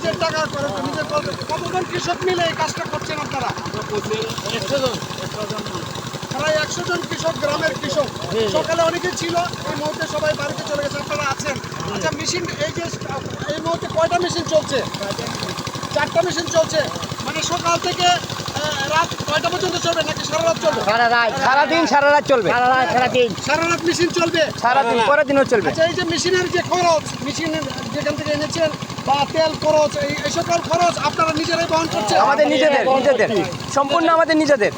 নিজের টাকা করে নিজের কতজন কৃষক মিলে এই কাজটা করছেন আপনারা? প্রায় 100 জন কৃষক, গ্রামের কৃষক। সকালে অনেকেই ছিল, এই মুহূর্তে সবাই বাড়িতে চলে গেছে, আপনারা আছেন। আচ্ছা, মেশিন এই মুহূর্তে কয়টা মেশিন চলছে? 4টা মেশিন চলছে। মানে সকাল থেকে রাত কয়টা পর্যন্ত চলবে, নাকি সারা রাত চলবে? সারাদিন সারা রাত চলবে, সারা রাত মেশিন চলবে, সারাদিন পরের দিনও চলবে। আচ্ছা, এই যে মেশিনের যে খরচ, মেশিন যেখান থেকে এনেছেন বা তেল খরচ, এই সকল খরচ আপনারা নিজেরাই বহন করছেন? আমাদের নিজেদের সম্পূর্ণ আমাদের নিজেদের,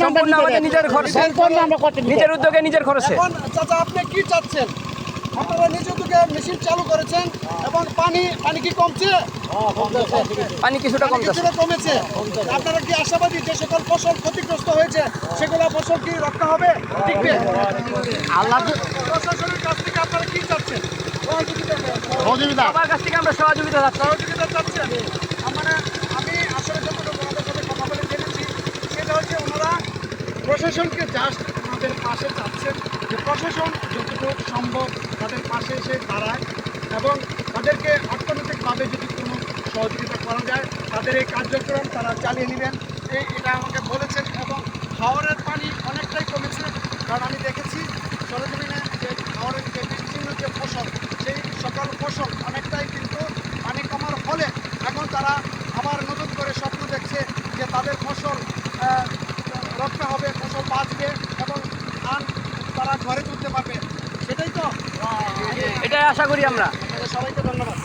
সম্পূর্ণ আমাদের নিজের খরচ, নিজের উদ্যোগে নিজের খরচে। এখন চাচা, আপনি কি চাচ্ছেন? আপনারা নিজ উদ্যোগে মেশিন চালু করেছেন এবং পানি কি কমছে? পানি কিছুটা কমেছে। আপনারা কি আশাবাদী যে সকল ফসল ক্ষতিগ্রস্ত হয়েছে সেগুলো ফসল কি রক্ষা হবে, টিকবে? প্রশাসনের কাছ থেকে আপনারা কি চাচ্ছেন? সবার কাছ থেকে আমরা সহযোগিতা চাচ্ছেন? মানে আমি আসলে যতটুকু ওনাদের সাথে কথা বলে জেনেছি, সেটা হচ্ছে ওনারা প্রশাসনকে জাস্ট আমাদের পাশে চাচ্ছেন, যে প্রশাসন যতটুকু সম্ভব তাদের পাশে এসে দাঁড়ায় এবং তাদেরকে অর্থনৈতিকভাবে যদি কোনো সহযোগিতা করা যায় তাদের এই কার্যক্রম তারা চালিয়ে নেবেন, এটা আমাকে বলেছেন। এবং হাওরের পানি অনেকটাই কমেছে, কারণ আমি দেখেছি সরজমিনে যে হাওরের যে বিস্তীর্ণ যে ফসল, সেই সকল ফসল অনেকটাই কিন্তু পানি কমার ফলে এখন তারা আবার নতুন করে স্বপ্ন দেখছে যে তাদের ফসল রক্ষা হবে, ফসল বাঁচবে এবং ধান তারা ঘরে তুলতে পারবে। সেটাই তো, এটাই আশা করি আমরা। সবাইকে ধন্যবাদ।